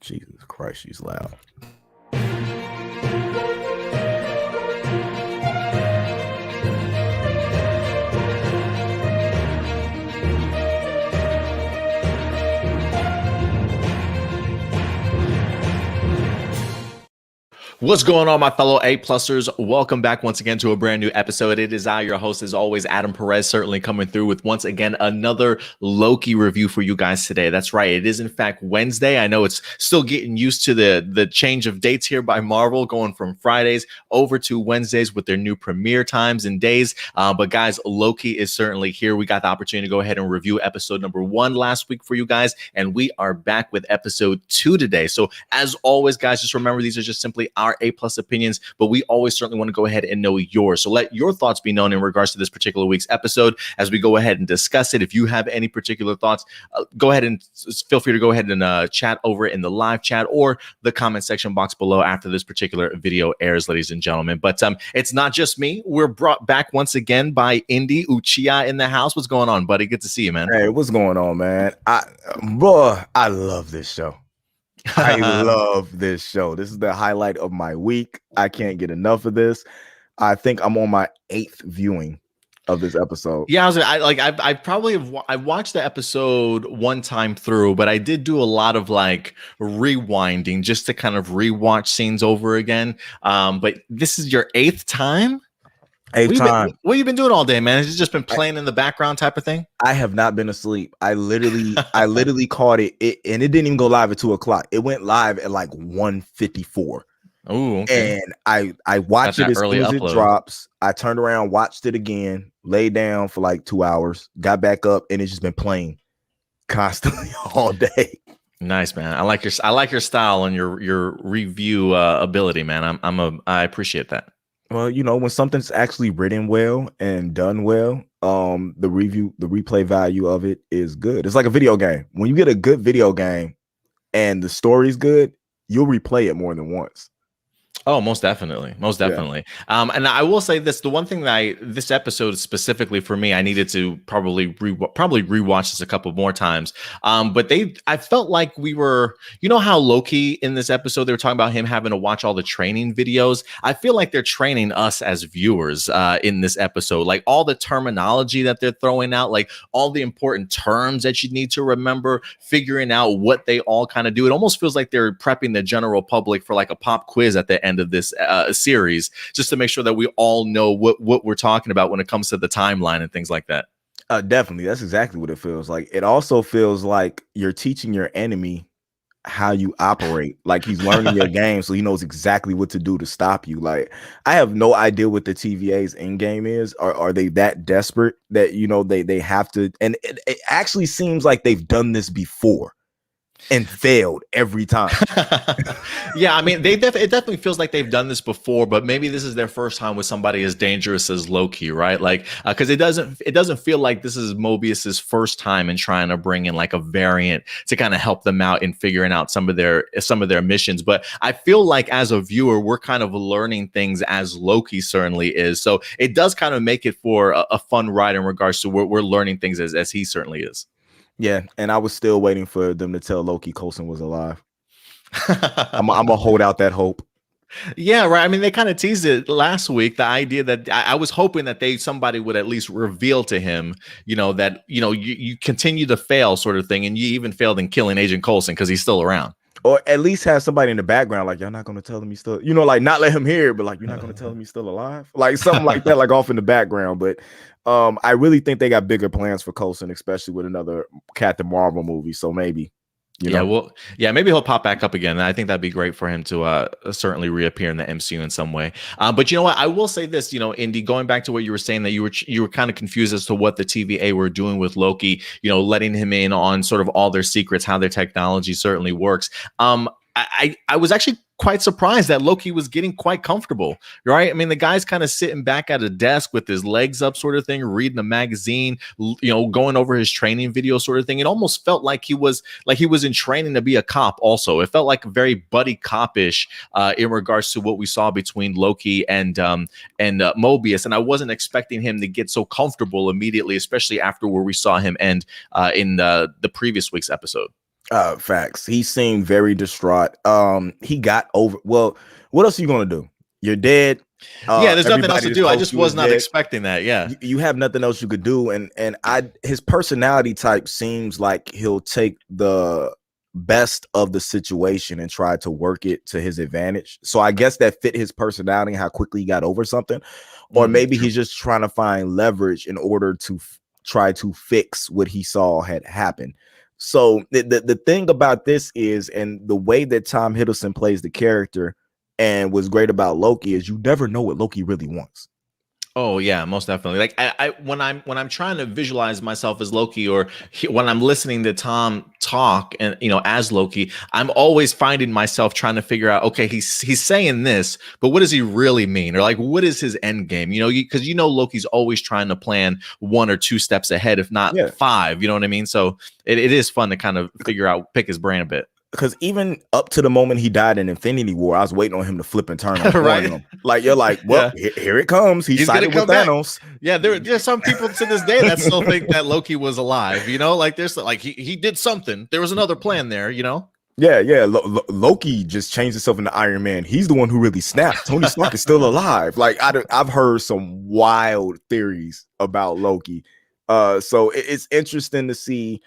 Jesus Christ, she's loud. What's going on, my fellow A-plusers? Welcome back once again to a brand new episode. It is I, your host, as always, Adam Perez, certainly coming through with once again another Loki review for you guys today. That's right. It is, in fact, Wednesday. I know it's still getting used to the change of dates here by Marvel, going from Fridays over to Wednesdays with their new premiere times and days. But guys, Loki is certainly here. We got the opportunity to go ahead and review episode number 1 last week for you guys, and we are back with episode 2 today. So as always, guys, just remember these are just simply our A-plus opinions, but we always certainly want to go ahead and know yours. So let your thoughts be known in regards to this particular week's episode as we go ahead and discuss it. If you have any particular thoughts, go ahead and feel free to go ahead and chat over in the live chat or the comment section box below after this particular video airs, ladies and gentlemen. But it's not just me. We're brought back once again by Indy Uchiha in the house. What's going on, buddy? Good to see you, man. Hey, what's going on, man? I love this show. I love this show. This is the highlight of my week. I can't get enough of this. I think I'm on my 8th viewing of this episode. Yeah, I watched the episode one time through, but I did do a lot of like rewinding just to kind of rewatch scenes over again. But this is your 8th time? What you been doing all day, man? Has it just been playing in the background type of thing? I have not been asleep. I literally caught it, and it didn't even go live at 2:00. It went live at like 1:54. Oh, okay. And I watched it as soon as it drops. I turned around, watched it again, laid down for like 2 hours, got back up, and it's just been playing constantly all day. Nice, man. I like your style and your review ability, man. I appreciate that. Well, you know, when something's actually written well and done well, the replay value of it is good. It's like a video game. When you get a good video game and the story's good, you'll replay it more than once. Oh, most definitely. Yeah. And I will say this: the one thing that this episode specifically for me, I needed to probably rewatch this a couple more times. But I felt like we were, you know, how Loki in this episode they were talking about him having to watch all the training videos. I feel like they're training us as viewers in this episode, like all the terminology that they're throwing out, like all the important terms that you need to remember, figuring out what they all kind of do. It almost feels like they're prepping the general public for like a pop quiz at the end of this series, just to make sure that we all know what we're talking about when it comes to the timeline and things like that. Definitely. That's exactly what it feels like. It also feels like you're teaching your enemy how you operate. Like he's learning your game, so he knows exactly what to do to stop you. Like I have no idea what the TVA's end game is. Are they that desperate that, you know, they have to? And it actually seems like they've done this before and failed every time. Yeah, I mean, it definitely feels like they've done this before, but maybe this is their first time with somebody as dangerous as Loki, right? Like, because it doesn't feel like this is Mobius's first time in trying to bring in like a variant to kind of help them out in figuring out some of their missions. But I feel like as a viewer, we're kind of learning things as Loki certainly is. So it does kind of make it for a fun ride in regards to we're learning things as he certainly is. Yeah, and I was still waiting for them to tell Loki Coulson was alive. I'm gonna hold out that hope. Yeah, right. I mean, they kind of teased it last week. The idea that I was hoping that somebody would at least reveal to him, you know, that you continue to fail, sort of thing, and you even failed in killing Agent Coulson because he's still around. Or at least have somebody in the background, like, you're not going to tell him he's still, you know, like not let him hear it, but like, you're not going to tell him he's still alive, like something like that, like off in the background. But I really think they got bigger plans for Coulson, especially with another Captain Marvel movie. So maybe, you know. Maybe he'll pop back up again. I think that'd be great for him to certainly reappear in the MCU in some way. But you know what? I will say this, you know, Indy, going back to what you were saying, that you were kind of confused as to what the TVA were doing with Loki, you know, letting him in on sort of all their secrets, how their technology certainly works. I was actually quite surprised that Loki was getting quite comfortable, right? I mean, the guy's kind of sitting back at a desk with his legs up, sort of thing, reading a magazine, you know, going over his training video, sort of thing. It almost felt like he was in training to be a cop. Also, it felt like very buddy copish in regards to what we saw between Loki and Mobius, and I wasn't expecting him to get so comfortable immediately, especially after where we saw him end in the previous week's episode. Facts. He seemed very distraught. He got over. Well, what else are you gonna do? You're dead. Yeah, there's nothing else Everybody to that's do. I close just to you is was not dead. expecting that. Yeah. You have nothing else you could do, and his personality type seems like he'll take the best of the situation and try to work it to his advantage. So I guess that fit his personality and how quickly he got over something. Or maybe True. he's just trying to find leverage in order to try to fix what he saw had happened. So the thing about this is, and the way that Tom Hiddleston plays the character and what's great about Loki is you never know what Loki really wants. Oh yeah, most definitely. Like I when I'm trying to visualize myself as Loki, or when I'm listening to Tom talk, and as Loki, I'm always finding myself trying to figure out, okay, he's saying this, but what does he really mean, or like what is his end game? Because Loki's always trying to plan 1 or 2 steps ahead, if not Yeah. 5. You know what I mean? So it is fun to kind of figure out, pick his brain a bit. Because even up to the moment he died in Infinity War, I was waiting on him to flip and turn on Right? him. Like, you're like, well, Yeah. here it comes. He's sided with Thanos. Yeah, there's some people to this day that still think that Loki was alive. Like there's like he did something. There was another plan there. Yeah. Loki just changed himself into Iron Man. He's the one who really snapped. Tony Stark is still alive. Like I've heard some wild theories about Loki. So it's interesting to see.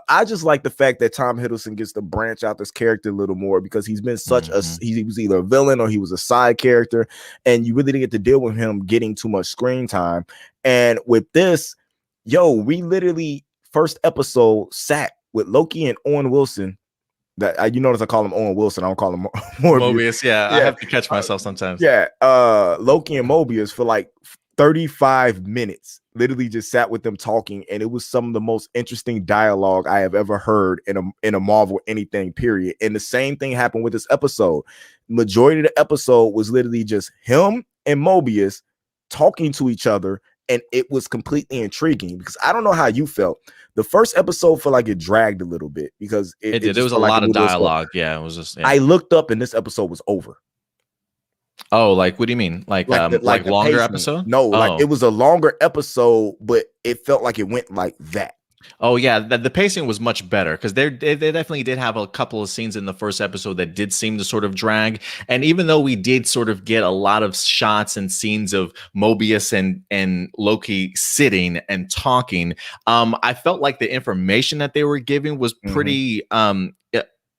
I just like the fact that Tom Hiddleston gets to branch out this character a little more because he's been such he was either a villain or he was a side character, and you really didn't get to deal with him getting too much screen time. And with this, we literally first episode sat with Loki and Owen Wilson. That you notice I call him Owen Wilson. I don't call him Mobius. Yeah, I have to catch myself sometimes. Loki and Mobius for like 35 minutes, literally just sat with them talking, and it was some of the most interesting dialogue I have ever heard in a Marvel anything, period. And the same thing happened with this episode. Majority of the episode was literally just him and Mobius talking to each other, and it was completely intriguing because I don't know how you felt. The first episode felt like it dragged a little bit because it did. There was a lot of dialogue. Yeah, it was just. Yeah. I looked up and this episode was over. Oh, like what do you mean? Like longer pacing. Episode? No, like it was a longer episode, but it felt like it went like that. Oh yeah, the pacing was much better because they definitely did have a couple of scenes in the first episode that did seem to sort of drag. And even though we did sort of get a lot of shots and scenes of Mobius and Loki sitting and talking, I felt like the information that they were giving was pretty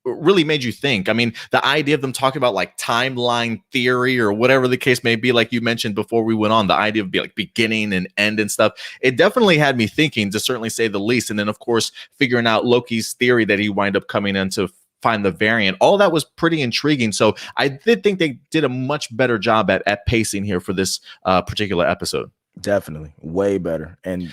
really made you think. I mean, the idea of them talking about like timeline theory or whatever the case may be, like you mentioned before we went on, the idea of like beginning and end and stuff, it definitely had me thinking, to certainly say the least. And then of course figuring out Loki's theory that he wind up coming in to find the variant, all that was pretty intriguing. So I did think they did a much better job at pacing here for this particular episode. Definitely way better. And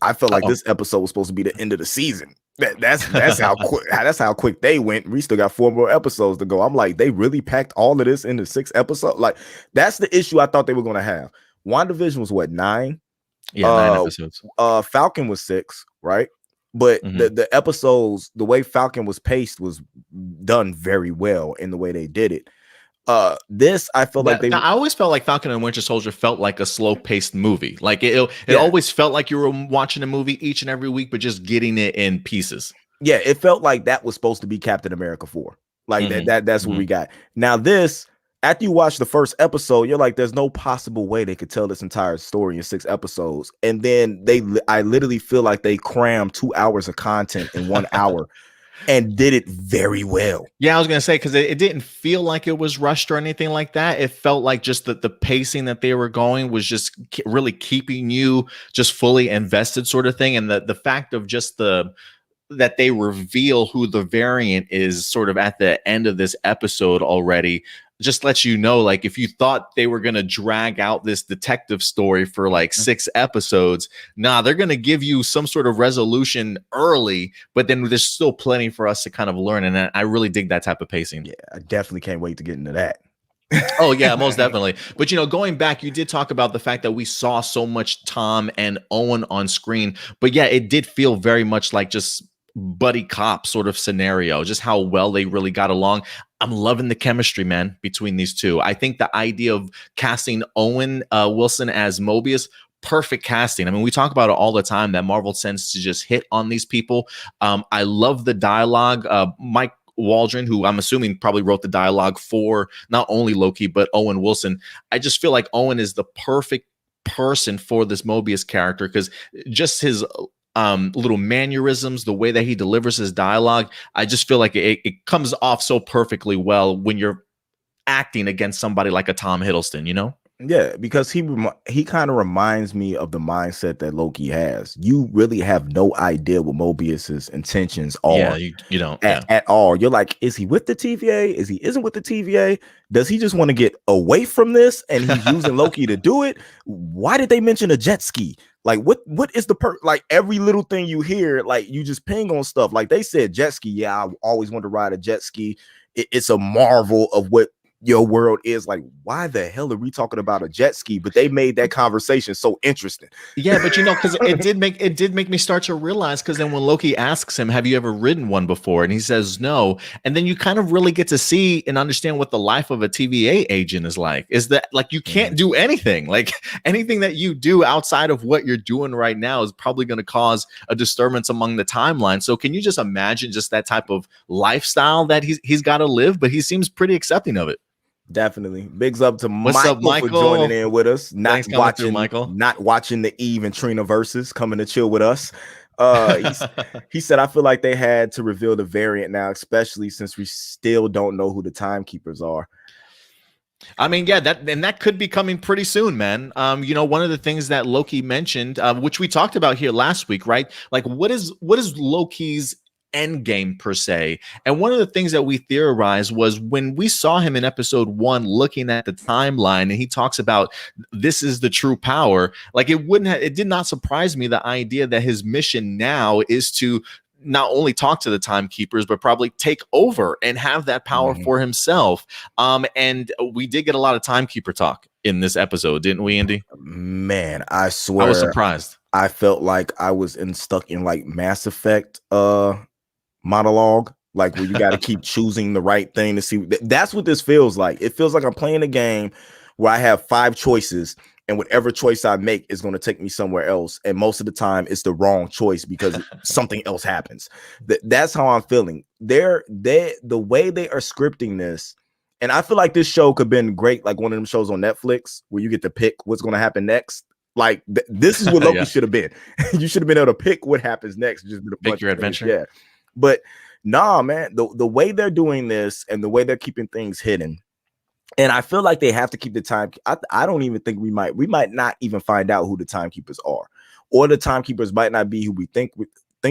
I felt like this episode was supposed to be the end of the season. That's how quick they went. We still got 4 more episodes to go. I'm like, they really packed all of this into 6 episodes. Like, that's the issue I thought they were going to have. WandaVision was what, 9? Yeah, 9 episodes. Falcon was 6, right? But the episodes, the way Falcon was paced was done very well in the way they did it. This I felt like I always felt like Falcon and Winter Soldier felt like a slow-paced movie. Like it always felt like you were watching a movie each and every week, but just getting it in pieces. Yeah, it felt like that was supposed to be Captain America 4. Like that's what we got. Now this, after you watch the first episode, you're like, there's no possible way they could tell this entire story in 6 episodes. And then I literally feel like they crammed 2 hours of content in 1 hour. And did it very well. Yeah, I was gonna say, because it didn't feel like it was rushed or anything like that. It felt like just the pacing that they were going was just really keeping you just fully invested, sort of thing. And the fact of just that they reveal who the variant is sort of at the end of this episode already just lets you know, like, if you thought they were going to drag out this detective story for like 6 episodes, they're going to give you some sort of resolution early, but then there's still plenty for us to kind of learn. And I really dig that type of pacing. Yeah, I definitely can't wait to get into that. Oh yeah, most definitely. But going back, you did talk about the fact that we saw so much Tom and Owen on screen, but yeah, it did feel very much like just buddy cop sort of scenario, just how well they really got along. I'm loving the chemistry, man, between these two. I think the idea of casting Owen Wilson as Mobius perfect casting. I mean, we talk about it all the time that Marvel tends to just hit on these people. I love the dialogue. Mike Waldron, who I'm assuming probably wrote the dialogue for not only Loki, but Owen Wilson. I just feel like Owen is the perfect person for this Mobius character because just his little mannerisms, the way that he delivers his dialogue, I just feel like it comes off so perfectly well when you're acting against somebody like a Tom Hiddleston, you know? Yeah, because he kind of reminds me of the mindset that Loki has. You really have no idea what Mobius's intentions Yeah, are you don't. Yeah. at all. You're like, is he with the TVA? Is he isn't with the TVA? Does he just want to get away from this and he's using Loki to do it? Why did they mention a jet ski? Like, what is the like every little thing you hear, like you just ping on stuff. Like they said jet ski. Yeah, I always wanted to ride a jet ski. It's a marvel of what your world is. Like, why the hell are we talking about a jet ski? But they made that conversation so interesting. Yeah, but you know, because it did make me start to realize, because then when Loki asks him, have you ever ridden one before? And he says no. And then you kind of really get to see and understand what the life of a TVA agent is like. Is that like you can't do anything. Like anything that you do outside of what you're doing right now is probably going to cause a disturbance among the timeline. So can you just imagine just that type of lifestyle that he's got to live? But he seems pretty accepting of it. Definitely. Bigs up to What's up, Michael for joining in with us. Thanks coming through, Michael. Not watching the Eve and Trina verses, coming to chill with us. He said, I feel like they had to reveal the variant now, especially since we still don't know who the Timekeepers are. I mean, yeah, that could be coming pretty soon, man. You know, one of the things that Loki mentioned, which we talked about here last week, right? Like, what is Loki's end game per se? And one of the things that we theorized was when we saw him in episode 1 looking at the timeline and he talks about this is the true power, like it did not surprise me the idea that his mission now is to not only talk to the Timekeepers, but probably take over and have that power for himself. And we did get a lot of Timekeeper talk in this episode, didn't we, Andy? Man, I swear I was surprised. I felt like I was stuck in like Mass Effect monologue, like where you got to keep choosing the right thing to see. That's what this feels like. It feels like I'm playing a game where I have 5 choices and whatever choice I make is going to take me somewhere else, and most of the time it's the wrong choice because something else happens. That's how I'm feeling. The way they are scripting this, and I feel like this show could have been great, like one of them shows on Netflix where you get to pick what's going to happen next. Like this is what Loki should have been. You should have been able to pick what happens next. Just pick your adventure. Yeah. But nah, man, the way they're doing this and the way they're keeping things hidden, and I feel like they have to keep the time. I don't even think we might not even find out who the Timekeepers are, or the Timekeepers might not be who we think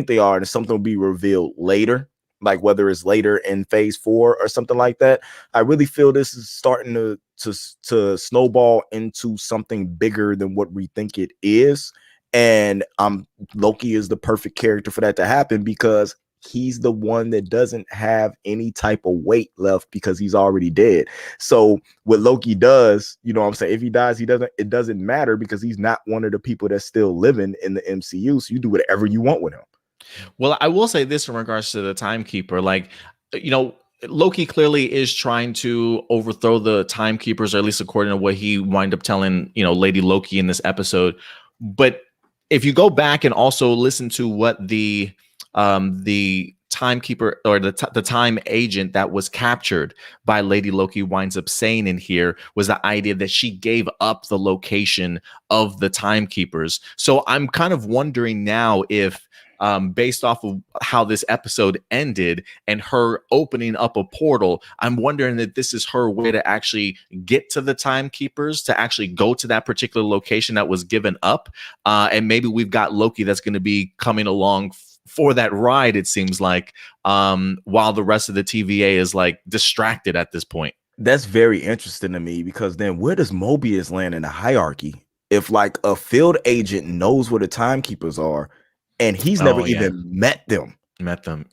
they are, and something will be revealed later, like whether it's later in phase 4 or something like that. I really feel this is starting to snowball into something bigger than what we think it is, and Loki is the perfect character for that to happen because he's the one that doesn't have any type of weight left because he's already dead. So what Loki does, you know what I'm saying? If he dies, it doesn't matter because he's not one of the people that's still living in the MCU. So you do whatever you want with him. Well, I will say this in regards to the Timekeeper, like, you know, Loki clearly is trying to overthrow the Timekeepers, or at least according to what he wind up telling, you know, Lady Loki in this episode. But if you go back and also listen to what the Timekeeper or the time agent that was captured by Lady Loki winds up saying in here was the idea that she gave up the location of the Timekeepers. So I'm kind of wondering now if based off of how this episode ended and her opening up a portal, I'm wondering that this is her way to actually get to the Timekeepers, to actually go to that particular location that was given up. And maybe we've got Loki that's going to be coming along for that ride, it seems like, while the rest of the TVA is like distracted at this point. That's very interesting to me because then where does Mobius land in the hierarchy? If like a field agent knows where the Timekeepers are and he's never even met them.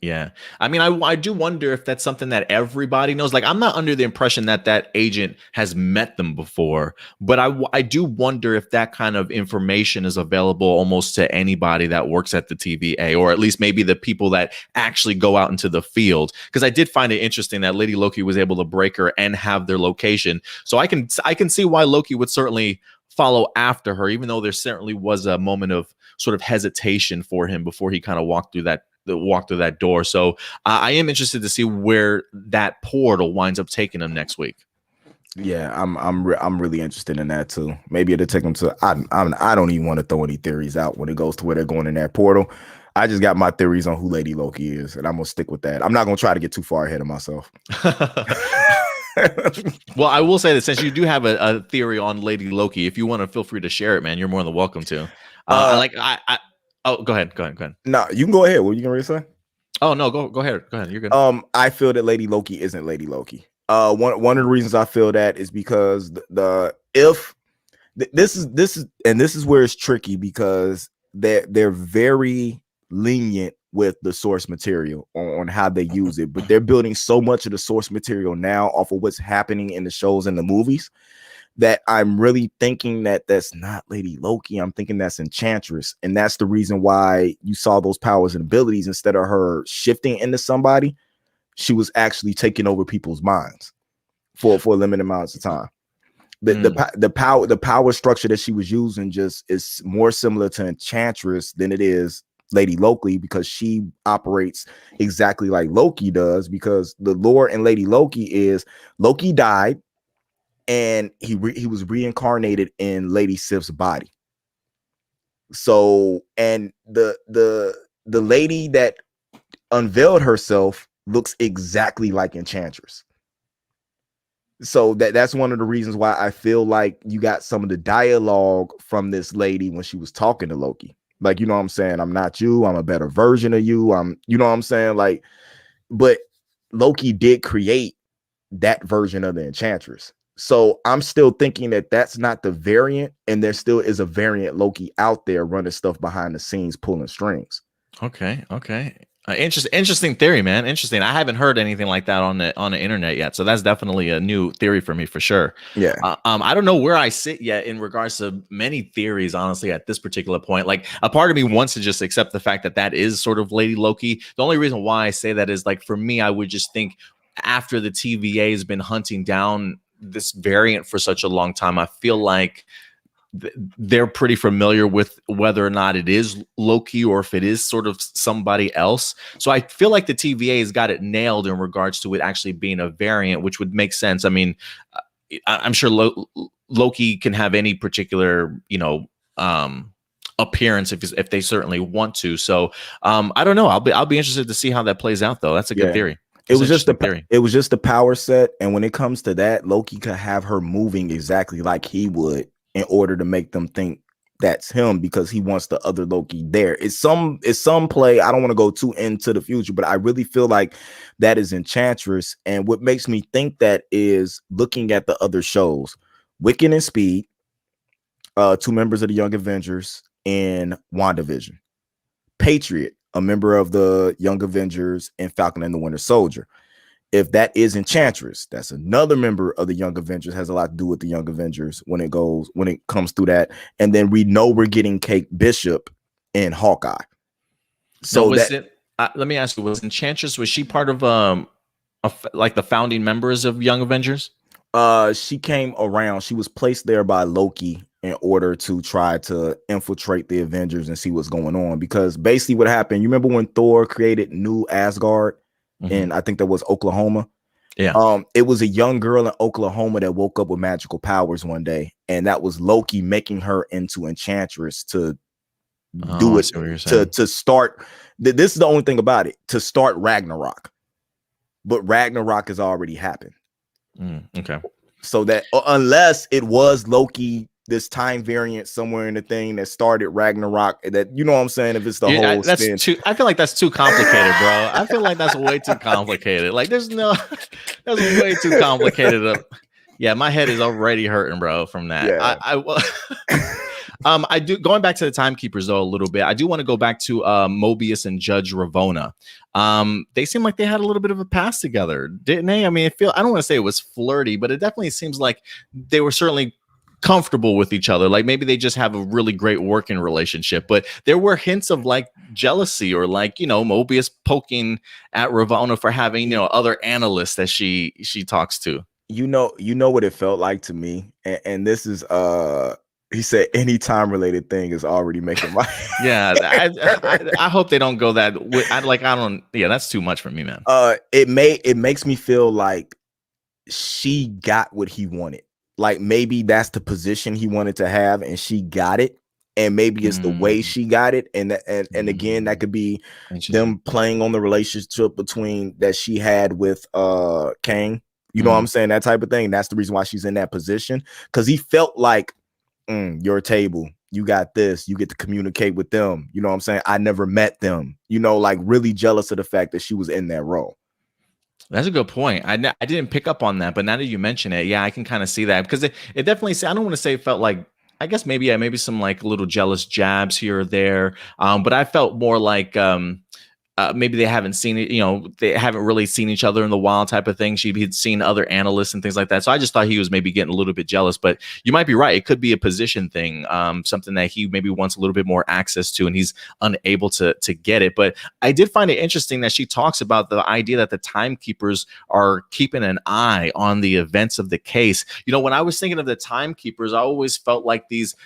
Yeah. I mean, I do wonder if that's something that everybody knows. Like, I'm not under the impression that agent has met them before, but I do wonder if that kind of information is available almost to anybody that works at the TVA, or at least maybe the people that actually go out into the field. Because I did find it interesting that Lady Loki was able to break her and have their location. So I can see why Loki would certainly follow after her, even though there certainly was a moment of sort of hesitation for him before he kind of walked through that door. So I am interested to see where that portal winds up taking him next week. Yeah, I'm really interested in that too. Maybe it'll take them to. I don't even want to throw any theories out when it goes to where they're going in that portal. I just got my theories on who Lady Loki is, and I'm gonna stick with that. I'm not gonna try to get too far ahead of myself. Well, I will say that since you do have a theory on Lady Loki, if you want to, feel free to share it, man. You're more than welcome to. Oh, go ahead. No, you can go ahead. What are you gonna say? Oh no, go ahead. You're good. I feel that Lady Loki isn't Lady Loki. One of the reasons I feel that is because this is where it's tricky, because they're very lenient with the source material on how they use it, but they're building so much of the source material now off of what's happening in the shows and the movies that I'm really thinking that that's not Lady Loki. I'm thinking that's Enchantress, and that's the reason why you saw those powers and abilities. Instead of her shifting into somebody, she was actually taking over people's minds for limited amounts of time. The power structure that she was using just is more similar to Enchantress than it is Lady Loki, because she operates exactly like Loki does. Because the lore in Lady Loki is Loki died and he was reincarnated in Lady Sif's body. So, and the lady that unveiled herself looks exactly like Enchantress. So that's one of the reasons why I feel like you got some of the dialogue from this lady when she was talking to Loki. Like, you know what I'm saying? I'm not you. I'm a better version of you. You know what I'm saying? Like, but Loki did create that version of the Enchantress. So I'm still thinking that that's not the variant, and there still is a variant Loki out there running stuff behind the scenes, pulling strings. Okay. Interesting theory, man. Interesting. I haven't heard anything like that on the internet yet, so that's definitely a new theory for me for sure. Yeah. I don't know where I sit yet in regards to many theories, honestly, at this particular point. Like, a part of me wants to just accept the fact that that is sort of Lady Loki. The only reason why I say that is, like, for me, I would just think after the TVA has been hunting down this variant for such a long time, I feel like they're pretty familiar with whether or not it is Loki or if it is sort of somebody else. So I feel like the TVA has got it nailed in regards to it actually being a variant, which would make sense. I mean, I'm sure Loki can have any particular, appearance if they certainly want to. So I don't know. I'll be interested to see how that plays out, though. That's a good theory. It was just the power set, and when it comes to that, Loki could have her moving exactly like he would in order to make them think that's him, because he wants the other Loki there. It's some play. I don't want to go too into the future, but I really feel like that is Enchantress. And what makes me think that is looking at the other shows, Wiccan and Speed, two members of the Young Avengers in WandaVision, Patriot, a member of the Young Avengers in Falcon and the Winter Soldier. If that is Enchantress, that's another member of the Young Avengers, has a lot to do with the Young Avengers when it comes through that. And then we know we're getting Kate Bishop in Hawkeye. So let me ask you, was Enchantress, was she part of like the founding members of Young Avengers? She came around. She was placed there by Loki in order to try to infiltrate the Avengers and see what's going on. Because basically what happened, you remember when Thor created New Asgard? And I think that was Oklahoma. Yeah. It was a young girl in Oklahoma that woke up with magical powers one day, and that was Loki making her into Enchantress to do it, to start. This is the only thing about it, to start Ragnarok. But Ragnarok has already happened. Okay. So that unless it was Loki, this time variant somewhere in the thing that started Ragnarok, that, you know what I'm saying? If it's the whole spin. I feel like that's too complicated, bro. I feel like that's way too complicated. Like, that's way too complicated. Yeah, my head is already hurting, bro, from that. Yeah. I do, going back to the Timekeepers though a little bit, I do want to go back to Mobius and Judge Ravonna. They seem like they had a little bit of a past together, didn't they? I mean, I don't want to say it was flirty, but it definitely seems like they were certainly comfortable with each other. Like, maybe they just have a really great working relationship, but there were hints of like jealousy, or like, Mobius poking at Ravonna for having, other analysts that she talks to. You know what it felt like to me, and this is He said any time related thing is already making my Yeah, I hope they don't go that. I don't. Yeah, that's too much for me, man. it makes me feel like she got what he wanted. Like maybe that's the position he wanted to have, and she got it. And maybe it's the way Mm, she got it. And again, that mm, could be interesting. them playing on the relationship between that she had with Kang. You know what I'm Mm. saying? That type of thing. That's the reason why she's in that position. Because he felt like your table. You got this. You get to communicate with them. You know what I'm saying? I never met them. You know, like really jealous of the fact that she was in that role. That's a good point. I didn't pick up on that, but now that you mention it, yeah, I can kind of see that because it definitely. I don't want to say it felt like. I guess maybe yeah, maybe some like little jealous jabs here or there. But I felt more like maybe they haven't seen it, they haven't really seen each other in the wild type of thing. She'd seen other analysts and things like that. So I just thought he was maybe getting a little bit jealous, but you might be right. It could be a position thing, something that he maybe wants a little bit more access to and he's unable to get it. But I did find it interesting that she talks about the idea that the timekeepers are keeping an eye on the events of the case. When I was thinking of the timekeepers, I always felt like these,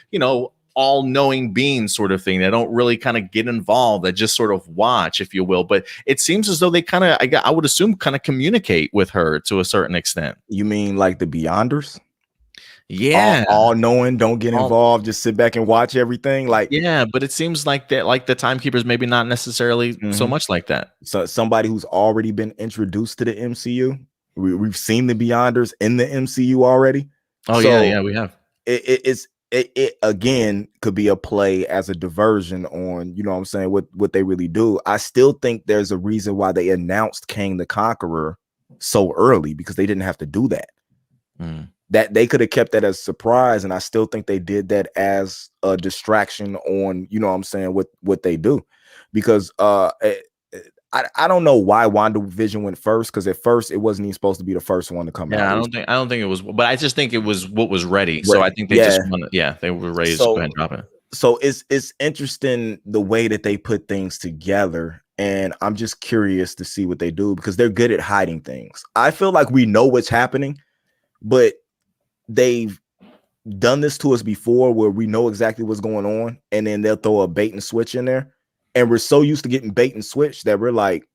all-knowing beings sort of thing. They don't really kind of get involved. They just sort of watch, if you will. But it seems as though they kind of, I would assume, kind of communicate with her to a certain extent. You mean like the Beyonders? Yeah. All knowing, don't get All, involved, just sit back and watch everything. Like, yeah, but it seems like that, like the timekeepers, maybe not necessarily so mhm. much like that. So somebody who's already been introduced to the MCU. We've seen the Beyonders in the MCU already. Oh yeah, So yeah, we have. it again could be a play as a diversion on, you know what I'm saying, what they really do. I still think there's a reason why they announced Kang the Conqueror so early, because they didn't have to do that. Mm. That they could have kept that as a surprise, and I still think they did that as a distraction on, you know what I'm saying, what they do. Because I don't know why WandaVision went first, because at first it wasn't even supposed to be the first one to come Yeah, out. I It was don't think it was, but I just think it was what was ready. So I ready. think they just Yeah. wanted, yeah, they were ready to just go ahead So and drop it. it's interesting the way that they put things together, and I'm just curious to see what they do, because they're good at hiding things. I feel like we know what's happening, but they've done this to us before where we know exactly what's going on, and then they'll throw a bait and switch in there, and we're so used to getting bait and switch that we're like,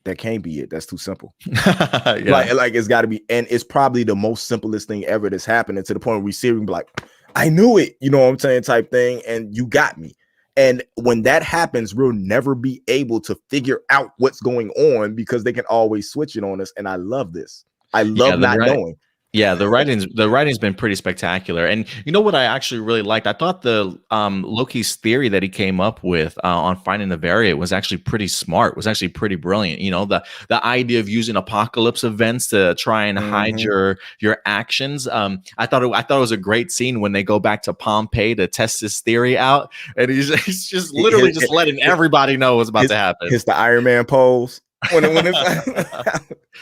that can't be it. That's too simple. Yeah. Like it's got to be, and it's probably the most simplest thing ever that's happening, to the point where we see it and be like, I knew it, you know what I'm saying, type thing, and you got me. And when that happens, we'll never be able to figure out what's going on, because they can always switch it on us. And I love this. I Yeah, love not knowing. Yeah, the writing's been pretty spectacular. And you know what I actually really liked? I thought the Loki's theory that he came up with on finding the variant was actually pretty smart, was actually pretty brilliant. The idea of using apocalypse events to try and hide Mhm. your actions. I thought it was a great scene when they go back to Pompeii to test his theory out, and he's just literally just letting everybody know what's about to happen. His the Iron Man pose. When it's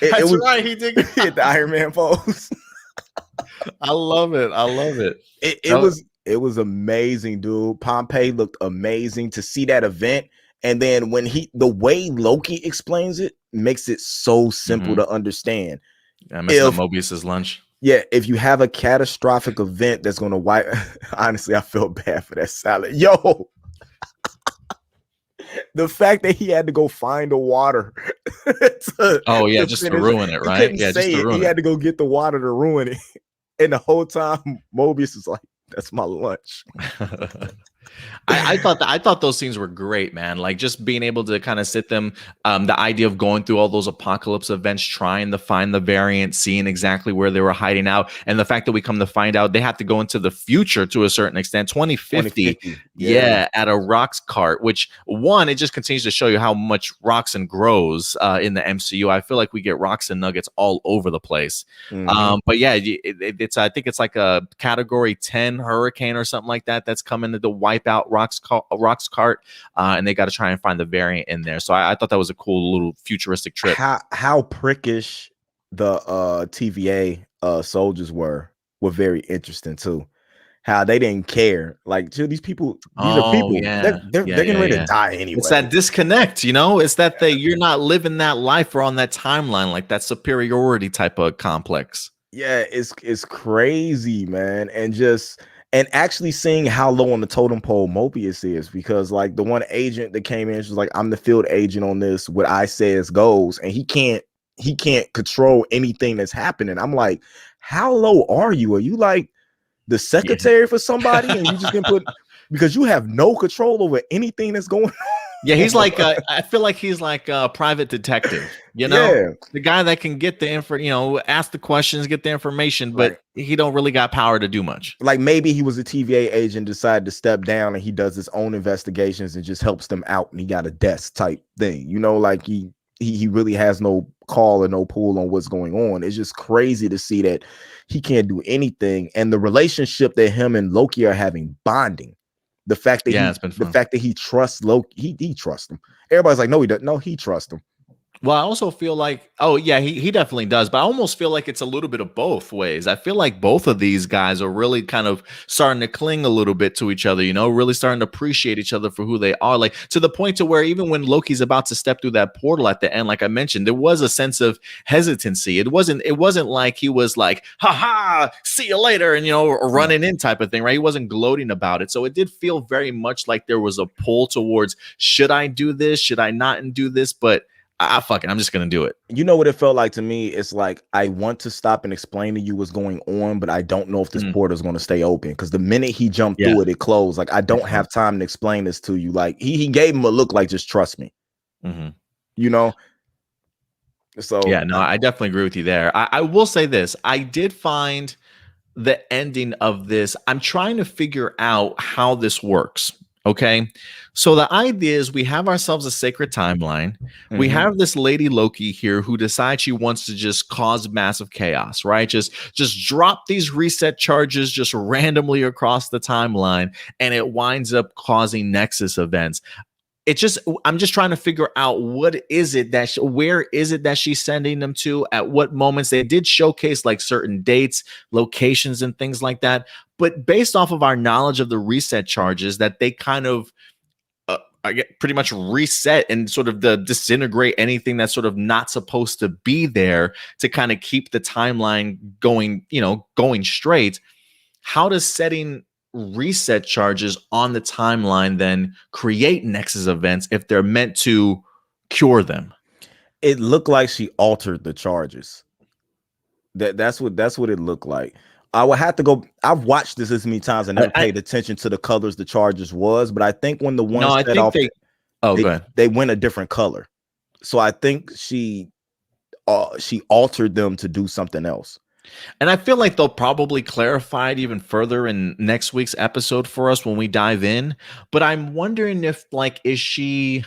it That's was right, he did. the Iron Man pose. I love it. I love it. It, it No, was it was amazing, dude. Pompeii looked amazing to see that event. And then when the way Loki explains it makes it so simple mhm. to understand. Yeah, messing up If Mobius's lunch. Yeah, if you have a catastrophic event that's gonna wipe, honestly, I feel bad for that salad. Yo, the fact that he had to go find the water Oh yeah, to just to finish, ruin it, he right? couldn't Yeah, just say to it. He ruin it. had to go get the water to ruin it. And the whole time, Mobius is like, "That's my lunch." I thought those scenes were great, man. Like just being able to kind of sit them, the idea of going through all those apocalypse events, trying to find the variant, seeing exactly where they were hiding out, and the fact that we come to find out they have to go into the future to a certain extent, 2050, 2050. Yeah. yeah, at a rocks cart. Which one, it just continues to show you how much Roxanne grows in the MCU. I feel like we get Roxanne nuggets all over the place. Mm-hmm. But yeah, it's I think it's like a category 10 hurricane or something like that that's coming to wipe out Rock's cart, and they got to try and find the variant in there. So I thought that was a cool little futuristic trip. How prickish the TVA soldiers were very interesting too. How they didn't care. Like, dude, these are Oh people. yeah, They're yeah, getting yeah, ready to yeah. die It's anyway. that disconnect, it's that you're not living that life or on that timeline, like that superiority type of complex. Yeah, it's crazy, man. And just And actually seeing how low on the totem pole Mobius is, because like the one agent that came in, she was like, I'm the field agent on this, what I says goes, and he can't control anything that's happening. I'm like, how low are you? Are you like the secretary for somebody and you just can put, because you have no control over anything that's going Yeah, he's on. like I feel like he's like a private detective, Yeah, the guy that can get the info, ask the questions, get the information, but like he don't really got power to do much. maybe he was a TVA agent, decided to step down, and he does his own investigations and just helps them out, and he got a desk type thing, like he really has no call or no pull on what's going on. It's just crazy to see that he can't do anything, and the relationship that him and Loki are having bonding. The fact that Yeah, he it's been the fun. fact that he trusts Loki, he trusts him. Everybody's like, no, he doesn't. No, he trusts him. Well, I also feel like, oh yeah, he definitely does, but I almost feel like it's a little bit of both ways. I feel like both of these guys are really kind of starting to cling a little bit to each other, really starting to appreciate each other for who they are, like to the point to where even when Loki's about to step through that portal at the end, like I mentioned, there was a sense of hesitancy. It wasn't like he was like, ha ha, see you later, and running in type of thing, right? He wasn't gloating about it. So it did feel very much like there was a pull towards, should I do this? Should I not do this? But fuck it, I'm just gonna do it. You know what it felt like to me? It's like I want to stop and explain to you what's going on, but I don't know if this portal is going to stay open, because the minute he jumped Yeah, through it, it closed. Like I don't have time to explain this to you. Like he gave him a look like, just trust me. You know. So yeah, no, I definitely agree with you there. I will say this: I did find the ending of this. I'm trying to figure out how this works. Okay. So the idea is we have ourselves a sacred timeline. We have this Lady Loki here who decides she wants to just cause massive chaos, right? Just drop these reset charges just randomly across the timeline, and it winds up causing Nexus events. I'm just trying to figure out where is it that she's sending them to, at what moments. They did showcase like certain dates, locations, and things like that, but based off of our knowledge of the reset charges, that they kind of I get pretty much reset and sort of disintegrate anything that's sort of not supposed to be there, to kind of keep the timeline going straight. How does setting reset charges on the timeline then create Nexus events if they're meant to cure them? it looked like she altered the charges. That's what it looked like. I would have to go. I've watched this many times. I never paid attention to the colors the charges was, but I think when the one No, I set think off, they. Oh, go ahead. they went a different color. So I think she altered them to do something else. And I feel like they'll probably clarify it even further in next week's episode for us when we dive in. But I'm wondering if, like, is she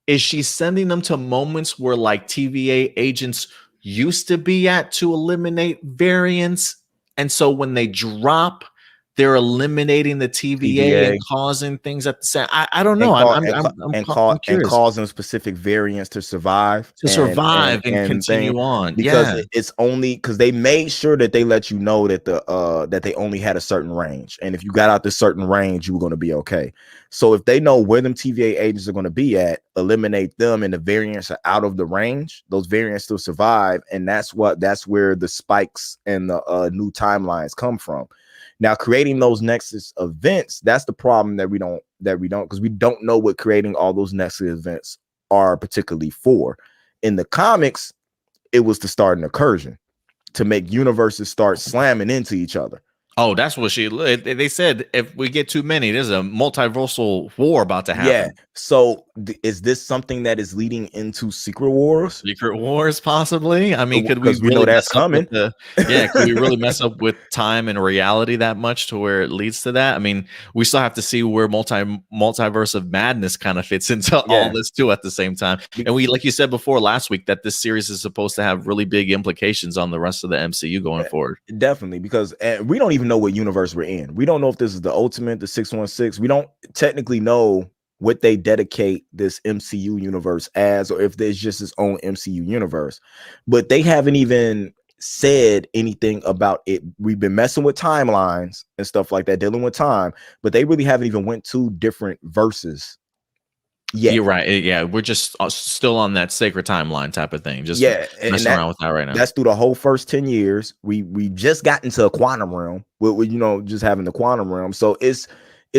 sending them to moments where like TVA agents used to be at to eliminate variants, and so when they drop, they're eliminating the TVA and TVA. causing things at the same. I don't know. and I'm call I'm and I'm call I'm, and cu- call I'm and curious causing specific variants to survive to survive and and thing, continue on. because Yeah. it's only because they made sure that they let you know that that they only had a certain range, and if you got out this certain range, you were going to be okay. So if they know where them TVA agents are going to be at, eliminate them, and the variants are out of the range, those variants still survive, and that's where the spikes and the new timelines come from. Now, creating those Nexus events, that's the problem that we don't, because we don't know what creating all those Nexus events are particularly for. In the comics, it was to start an incursion, to make universes start slamming into each other. Oh, that's what they said. If we get too many, there's a multiversal war about to Yeah. happen. So is this something that is leading into Secret Wars? Secret Wars, possibly. I mean, could we Because we know really that's mess up with coming. could we really mess up with time and reality that much to where it leads to that? I mean, we still have to see where multiverse of madness kind of fits into all Yeah. this too at the same time. And we, like you said before last week, that this series is supposed to have really big implications on the rest of the MCU going forward. Definitely, because we don't even know what universe we're in. We don't know if this is the Ultimate, the 616. We don't technically know what they dedicate this MCU universe as, or if there's just its own MCU universe. But they haven't even said anything about it. We've been messing with timelines and stuff like that, dealing with time, but they really haven't even went to different verses Yeah, You're right. Yeah, we're just still on that sacred timeline type of thing. Just yeah, and messing around with that right now. that's through the whole first 10 years. We just got into a quantum realm with just having the quantum realm. So it's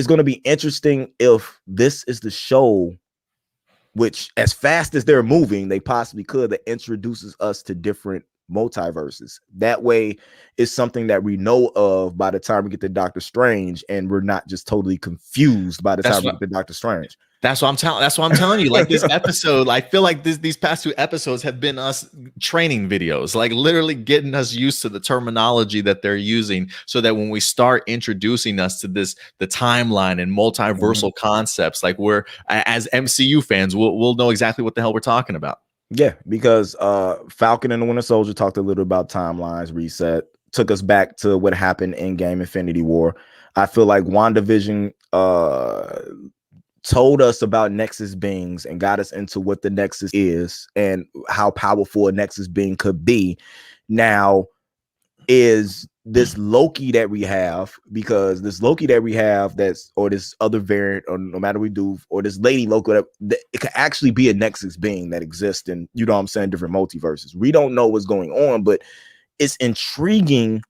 going to be interesting if this is the show, which as fast as they're moving, they possibly could, that introduces us to different multiverses. That way it's something that we know of by the time we get to Doctor Strange, and we're not just totally confused by the That's time we what get to Doctor Strange. That's what I'm telling. That's what I'm telling you. Like this episode, I feel like these past two episodes have been us training videos, like literally getting us used to the terminology that they're using, so that when we start introducing us to the timeline and multiversal concepts, like we're as MCU fans, we'll know exactly what the hell we're talking about. Yeah, because Falcon and the Winter Soldier talked a little about timelines reset, took us back to what happened in Game Infinity War. I feel like WandaVision told us about Nexus beings and got us into what the Nexus is and how powerful a Nexus being could be. Now, is this Loki that we have, because this Loki that we have, that's, or this other variant, or no matter we do, or this Lady Loki, that it could actually be a Nexus being that exists in, you know what I'm saying, different multiverses. We don't know what's going on, but it's intriguing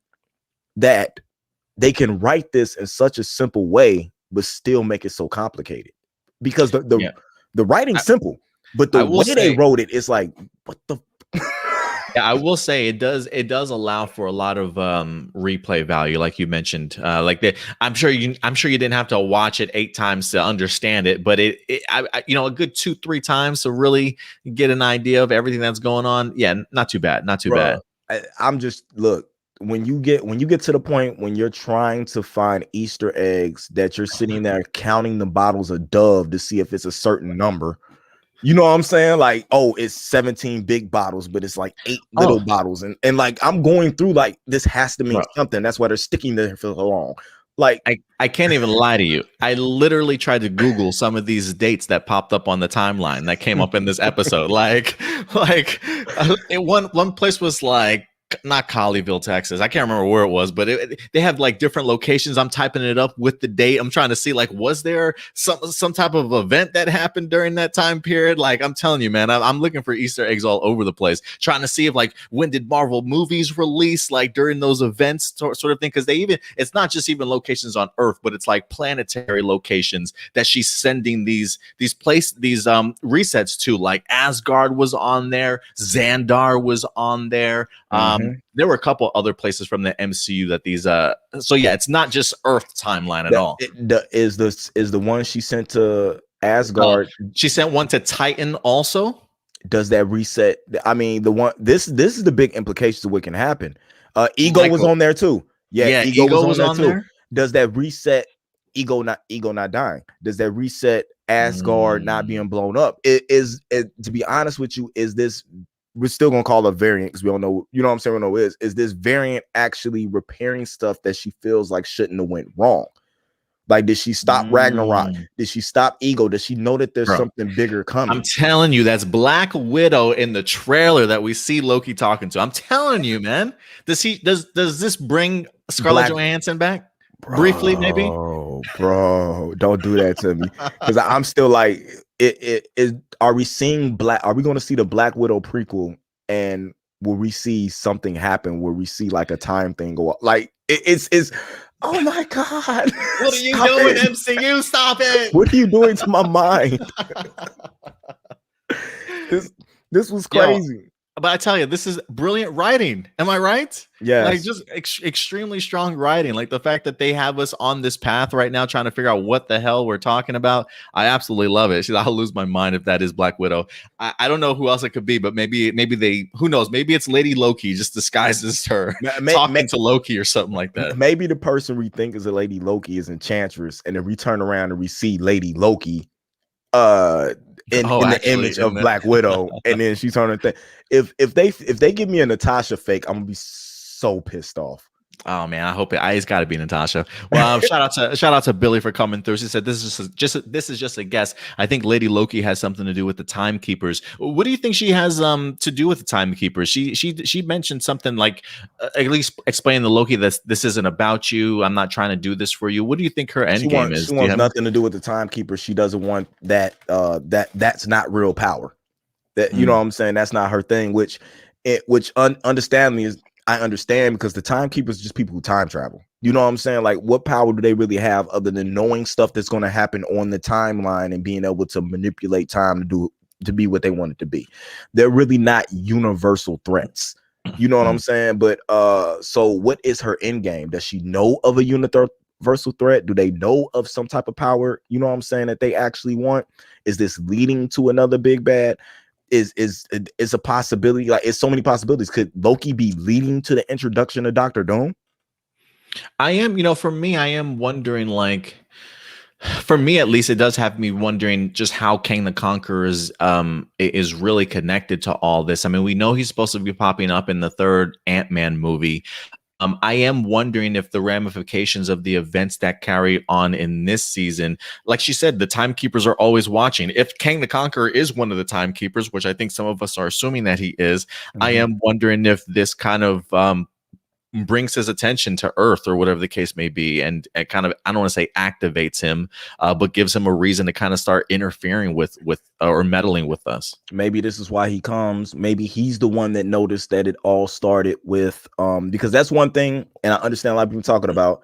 that they can write this in such a simple way, but still make it so complicated. Because the writing's simple, but the way they wrote it is like, what the yeah, I will say it does allow for a lot of replay value, like you mentioned. I'm sure you didn't have to watch it 8 times to understand it, but I a good 2-3 times to really get an idea of everything that's going on. Yeah, not too bad, not too bad. I'm just, look, when you get to the point when you're trying to find Easter eggs, that you're sitting there counting the bottles of Dove to see if it's a certain number. You know what I'm saying? Like, oh, it's 17 big bottles, but it's like 8 little bottles. And like, I'm going through, like, this has to mean something. That's why they're sticking there for so long. Like, I can't even lie to you. I literally tried to Google some of these dates that popped up on the timeline that came up in this episode. One place was like, not Colleyville, Texas. I can't remember where it was, but they have like different locations. I'm typing it up with the date. I'm trying to see, like, was there some type of event that happened during that time period? Like, I'm telling you, man, I'm looking for Easter eggs all over the place, trying to see if, like, when did Marvel movies release, like during those events sort of thing. Because it's not just even locations on Earth, but it's like planetary locations that she's sending these resets to. Like Asgard was on there, Xandar was on there. There were a couple other places from the MCU that these so yeah, it's not just Earth timeline at all. Is the one she sent to Asgard? She sent one to Titan also. Does that reset? I mean, the one, this is the big implications of what can happen. Ego was on there too. Yeah, Ego was on there too. Does that reset Ego not dying? Does that reset Asgard not being blown up? To be honest with you, is this, we're still gonna call it a variant because we don't know, you know what I'm saying? We don't know is this variant actually repairing stuff that she feels like shouldn't have went wrong? Like, did she stop Ragnarok? Did she stop Ego? Does she know that there's something bigger coming? I'm telling you, that's Black Widow in the trailer that we see Loki talking to. I'm telling you, man. Does this bring Scarlett Johansson back? Briefly, maybe? Bro, don't do that to me. Because I'm still like, are we going to see the Black Widow prequel, and will we see something happen where we see like a time thing go up? Like, it's oh my God. What are you doing, MCU? Stop it. What are you doing to my mind? This was crazy. But I tell you, this is brilliant writing. Am I right? Yeah. Like, just extremely strong writing. Like the fact that they have us on this path right now, trying to figure out what the hell we're talking about. I absolutely love it. I'll lose my mind if that is Black Widow. I don't know who else it could be, but maybe they, who knows? Maybe it's Lady Loki just disguises her talking to Loki or something like that. Maybe the person we think is a Lady Loki is Enchantress, and then we turn around and we see Lady Loki in the image of Black Widow, and then she's on her thing. If they give me a Natasha fake, I'm gonna be so pissed off. Oh man, I hope it's got to be Natasha. Well, shout out to Billy for coming through. She said this is this is just a guess. I think Lady Loki has something to do with the Timekeepers. What do you think she has to do with the Timekeepers? She mentioned something like at least explain to Loki that this isn't about you. I'm not trying to do this for you. What do you think her end game is? She wants nothing to do with the timekeeper. She doesn't want that that's not real power. That, you know what I'm saying? That's not her thing, which understandably is, I understand, because the timekeepers are just people who time travel. You know what I'm saying? Like, what power do they really have other than knowing stuff that's going to happen on the timeline and being able to manipulate time to be what they want it to be? They're really not universal threats. You know what I'm saying? But so what is her end game? Does she know of a universal threat? Do they know of some type of power, you know what I'm saying, that they actually want? Is this leading to another big bad? Is a possibility. Like, it's so many possibilities. Could Loki be leading to the introduction of Doctor Doom? I am, for me, I am wondering, like, for me at least, it does have me wondering just how Kang the Conqueror is really connected to all this. I mean, we know he's supposed to be popping up in the third Ant-Man movie. I am wondering if the ramifications of the events that carry on in this season, like she said, the timekeepers are always watching. If Kang the Conqueror is one of the timekeepers, which I think some of us are assuming that he is, I am wondering if this kind of brings his attention to Earth or whatever the case may be, and kind of, I don't want to say activates him, but gives him a reason to kind of start interfering with or meddling with us. Maybe this is why he comes. Maybe he's the one that noticed that it all started with because that's one thing, and I understand a lot of people talking about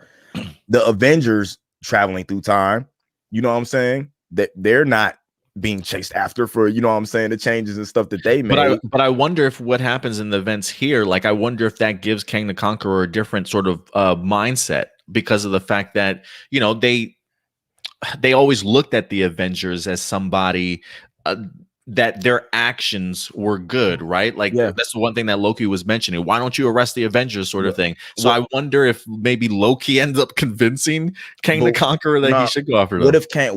the Avengers traveling through time. You know what I'm saying? That they're not being chased after for, you know what I'm saying, the changes and stuff that they made. But I wonder if what happens in the events here, like, I wonder if that gives Kang the Conqueror a different sort of mindset, because of the fact that, they always looked at the Avengers as somebody that their actions were good, right? Like, that's the one thing that Loki was mentioning. Why don't you arrest the Avengers, sort of thing? So I wonder if maybe Loki ends up convincing Kang the Conqueror that he should go after them.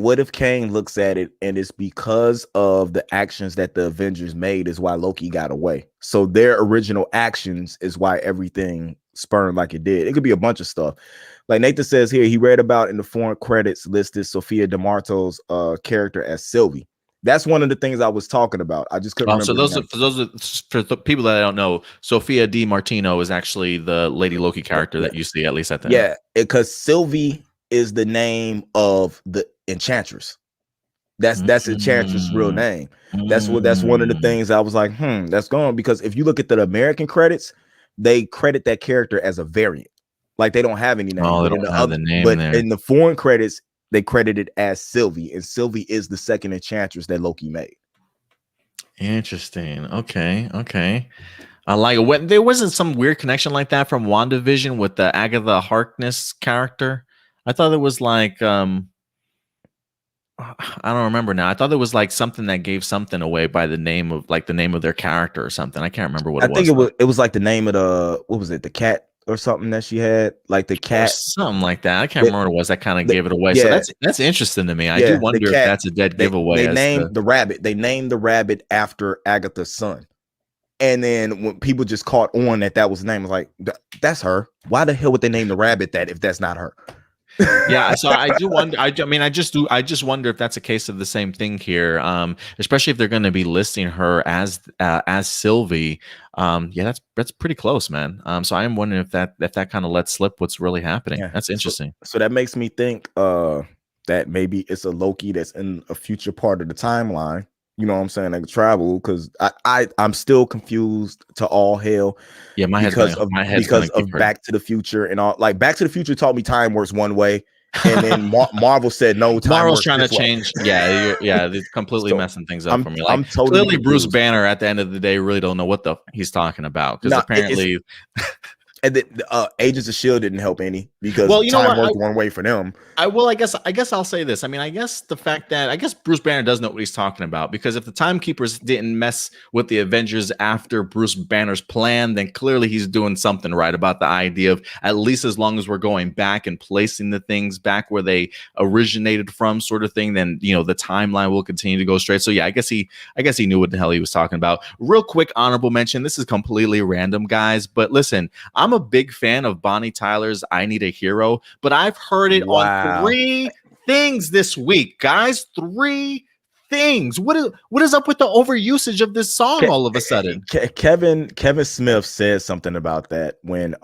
What if Kang looks at it and it's because of the actions that the Avengers made is why Loki got away? So their original actions is why everything spurned like it did. It could be a bunch of stuff. Like Nathan says here, he read about in the foreign credits listed Sophia DeMarto's character as Sylvie. That's one of the things I was talking about. I just couldn't remember. So for the people that I don't know, Sophia Di Martino is actually the Lady Loki character that you see, at least at the end. Because Sylvie is the name of the Enchantress. That's Enchantress' real name. That's one of the things I was like, that's gone. Because if you look at the American credits, they credit that character as a variant. Like, they don't have any name. Oh, they don't have the name but there. In the foreign credits, they credit it as Sylvie, and Sylvie is the second Enchantress that Loki made. Interesting. Okay. I like it. There wasn't some weird connection like that from WandaVision with the Agatha Harkness character. I thought it was like I don't remember now. I thought it was like something that gave something away by the name of their character or something. I can't remember what it was. I think it was like the name of the cat or something that she had, like the cat, or something like that. I can't remember what it was that kind of gave it away. So that's interesting to me. I do wonder if that's a dead giveaway. They named the rabbit. They named the rabbit after Agatha's son. And then when people just caught on that was the name, I was like, that's her. Why the hell would they name the rabbit that if that's not her? Yeah, so I do wonder. I just wonder if that's a case of the same thing here, especially if they're going to be listing her as Sylvie. That's pretty close, man. So I am wondering if that kind of lets slip what's really happening. That's interesting. So that makes me think that maybe it's a Loki that's in a future part of the timeline. You know what I'm saying? Like, travel, because I'm still confused to all hell. Yeah, because of Back to the Future and all. Like, Back to the Future taught me time works one way, and then Marvel said no. Marvel's trying to change. They're completely messing things up for me. Like, I'm totally clearly confused. Bruce Banner at the end of the day really don't know what he's talking about, because apparently. And the Agents of S.H.I.E.L.D. didn't help any, because Well, you know time what? worked one way for them. I guess I'll say this. I mean, I guess the fact that I guess Bruce Banner does know what he's talking about, because if the Timekeepers didn't mess with the Avengers after Bruce Banner's plan, then clearly he's doing something right about the idea of, at least as long as we're going back and placing the things back where they originated from, sort of thing, then the timeline will continue to go straight. So yeah, I guess he knew what the hell he was talking about. Real quick honorable mention. This is completely random, guys, but listen, I'm a big fan of Bonnie Tyler's "I Need a Hero," but I've heard it on Wow. 3 things this week, guys. 3 things. What is up with the overusage of this song all of a sudden? Kevin Smith said something about that when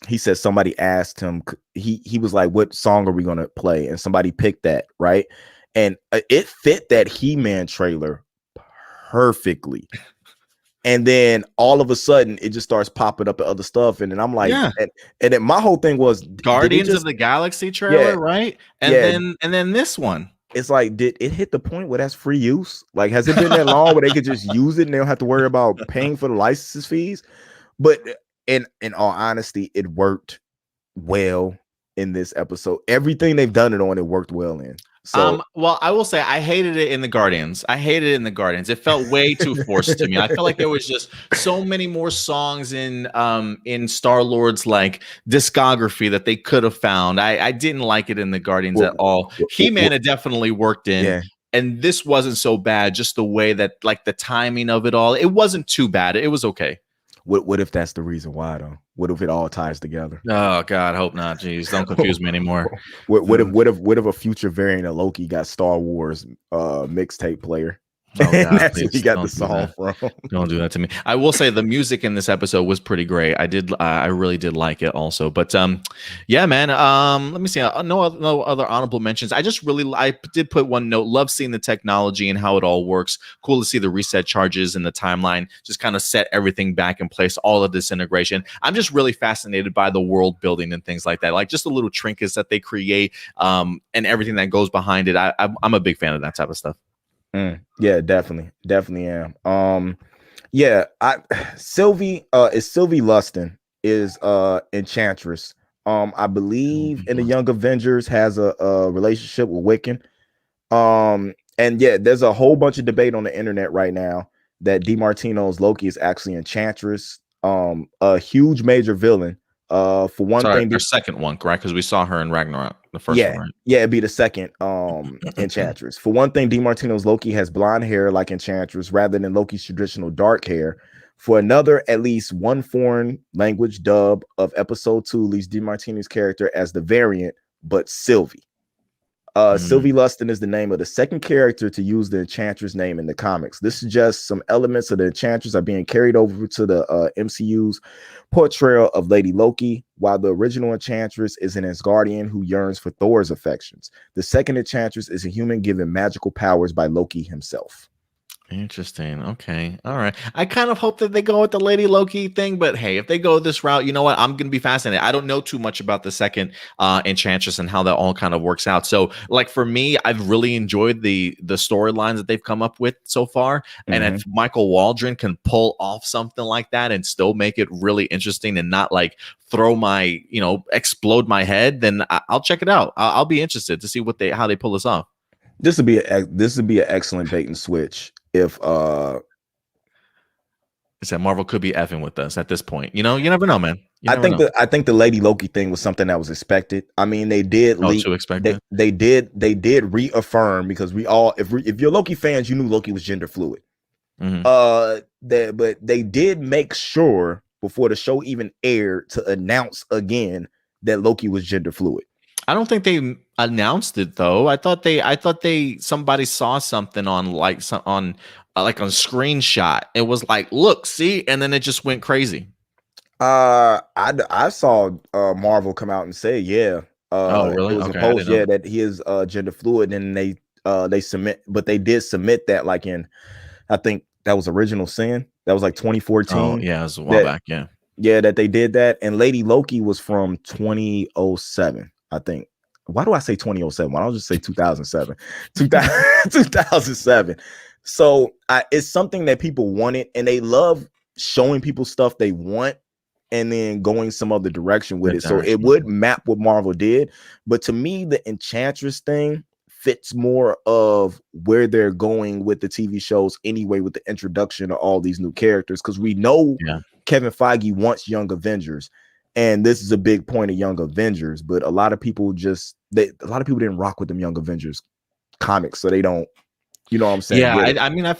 he said somebody asked him, he was like, what song are we gonna play, and somebody picked that, right? And it fit that He-Man trailer perfectly. And then all of a sudden it just starts popping up at other stuff, and then I'm like, Yeah. and then my whole thing was, Guardians of the Galaxy trailer, yeah, right? And yeah, then this one. it's like, did it hit the point where that's free use? Like, has it been that long where they could just use it and they don't have to worry about paying for the license fees? But in all honesty, it worked well in this episode. Everything they've done it on, it worked well in. So Well, I will say I hated it in the Guardians. It felt way too forced to me. I felt like there was just so many more songs in Star-Lord's like discography that they could have found. I didn't like it in the Guardians at all. He-Man it definitely worked in. Yeah. And this wasn't so bad, just the way that, like, the timing of it all. It wasn't too bad. It was okay. What if that's the reason why, though? What if it all ties together? Oh God, hope not. Jeez, don't confuse me anymore. What if a future variant of Loki got Star Wars mixtape player? Oh And God, that's where he please got the song from. don't do that to me. I will say the music in this episode was pretty great. I really did like it also. But yeah, man. Let me see. No other honorable mentions. I did put one note. Love seeing the technology and how it all works. Cool to see the reset charges and the timeline just kind of set everything back in place. All of this integration. I'm just really fascinated by the world building and things like that. Like just the little trinkets that they create, and everything that goes behind it. I'm a big fan of that type of stuff. Yeah, definitely am. Yeah, Sylvie Lustin is Enchantress. I believe in the Young Avengers has a relationship with Wiccan. And yeah, there's a whole bunch of debate on the internet right now that DiMartino's Loki is actually Enchantress, a huge major villain. For one thing, our second one, right? Because we saw her in Ragnarok, the first one, right? Yeah, it'd be the second Enchantress. For one thing, DiMartino's Loki has blonde hair like Enchantress rather than Loki's traditional dark hair. For another, at least one foreign language dub of episode 2 leaves DiMartino's character as the variant, but Sylvie. Sylvie Lustin is the name of the second character to use the Enchantress name in the comics. This suggests some elements of the Enchantress are being carried over to the MCU's portrayal of Lady Loki, while the original Enchantress is an Asgardian who yearns for Thor's affections. The second Enchantress is a human given magical powers by Loki himself. Interesting. Okay. All right. I kind of hope that they go with the Lady Loki thing, but hey, if they go this route, you know what? I'm gonna be fascinated. I don't know too much about the second Enchantress and how that all kind of works out. So, like for me, I've really enjoyed the storylines that they've come up with so far. And if Michael Waldron can pull off something like that and still make it really interesting and not like throw my, explode my head, then I'll check it out. I'll be interested to see how they pull this off. This would be an excellent bait and switch. If said Marvel could be effing with us at this point. You never know, man. I think the Lady Loki thing was something that was expected. I mean, they did they did reaffirm, because if you're Loki fans, you knew Loki was gender fluid. But they did make sure before the show even aired to announce again that Loki was gender fluid. I don't think they announced it though. I thought somebody saw something on a screenshot. It was like, look, see, and then it just went crazy. I saw Marvel come out and say, yeah. Oh, really? It was a post, that he is gender fluid, and they did submit that like in, I think that was Original Sin. That was like 2014. Oh, yeah, it was a while back, yeah. Yeah, that they did that. And Lady Loki was from 2007. I think. Why do I say 2007? Why don't I just say 2007? 2007. So it's something that people wanted, and they love showing people stuff they want. and then going some other direction with That it. So it direction. would map what Marvel did. But to me, the Enchantress thing fits more of where they're going with the TV shows anyway, with the introduction of all these new characters. Because we know Yeah. Kevin Feige wants Young Avengers. And this is a big point of Young Avengers, but a lot of people a lot of people didn't rock with them Young Avengers comics, so they don't, you know what I'm saying, Yeah, get it. I mean, I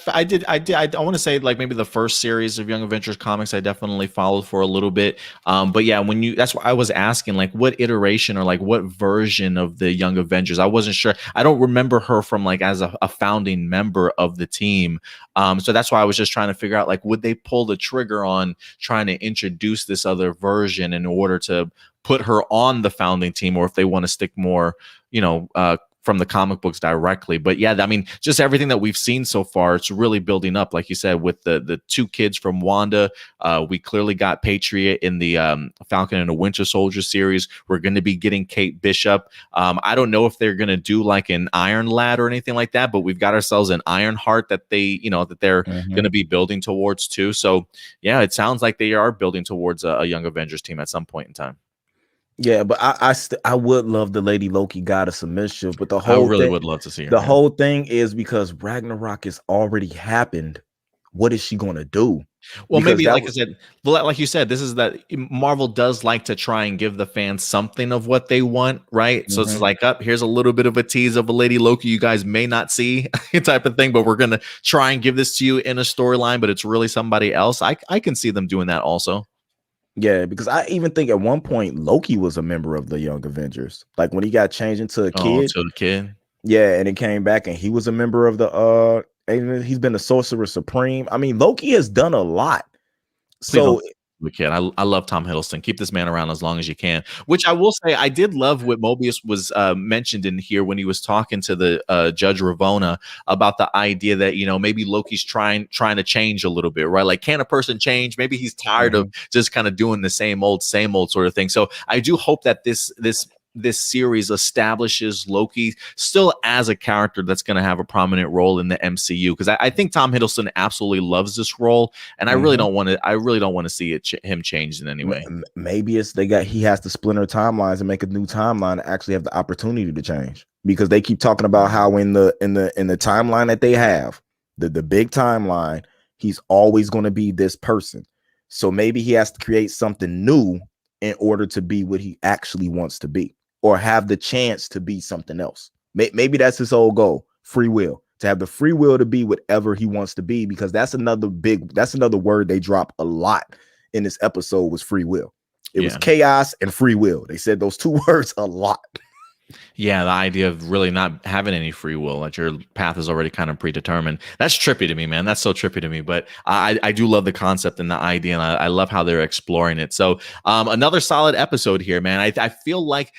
want to say like maybe the first series of Young Adventures comics I definitely followed for a little bit. But yeah, that's why I was asking like what iteration or like what version of the Young Avengers. I wasn't sure. I don't remember her from like as a founding member of the team. So that's why I was just trying to figure out like would they pull the trigger on trying to introduce this other version in order to put her on the founding team, or if they want to stick more, from the comic books directly. But yeah, I mean, just everything that we've seen so far, it's really building up. Like you said, with the two kids from Wanda, we clearly got Patriot in the Falcon and the Winter Soldier series. We're going to be getting Kate Bishop. I don't know if they're going to do like an Iron Lad or anything like that, but we've got ourselves an Iron Heart that they're going to be building towards too. So yeah, it sounds like they are building towards a Young Avengers team at some point in time. Yeah, but I would love the Lady Loki goddess of mischief, but I really would love to see her. the Yeah. whole thing is because Ragnarok has already happened. What is she gonna do? Well, Because maybe that like I was said, like you said, this is that Marvel does like to try and give the fans something of what they want, right? So it's like, up here's a little bit of a tease of a Lady Loki you guys may not see type of thing, but we're gonna try and give this to you in a storyline, but it's really somebody else. I can see them doing that also. yeah, because I even think at one point Loki was a member of the Young Avengers. Like when he got changed into a Oh, kid, to the kid. yeah, and it came back and he was a member of the and he's been the Sorcerer Supreme. I mean, Loki has done a lot. Please don't So the kid. I love Tom Hiddleston. Keep this man around as long as you can. Which I will say, I did love what Mobius was mentioned in here when he was talking to the Judge Ravonna about the idea that maybe Loki's trying to change a little bit, right? Like, can a person change? Maybe he's tired of just kind of doing the same old sort of thing. So I do hope that this series establishes Loki still as a character that's going to have a prominent role in the MCU, because I think Tom Hiddleston absolutely loves this role, and I really don't want to see him changed in any way. Maybe it's he has to splinter timelines and make a new timeline to actually have the opportunity to change, because they keep talking about how in the timeline that they have, the big timeline, he's always going to be this person. So maybe he has to create something new in order to be what he actually wants to be, or have the chance to be something else. Maybe that's his whole goal, free will, to have the free will to be whatever he wants to be, because that's another word they drop a lot in this episode, was free will. It was chaos and free will. They said those two words a lot. Yeah, the idea of really not having any free will, that your path is already kind of predetermined. That's trippy to me, man. That's so trippy to me. But I do love the concept and the idea, and I love how they're exploring it. So another solid episode here, man. I feel like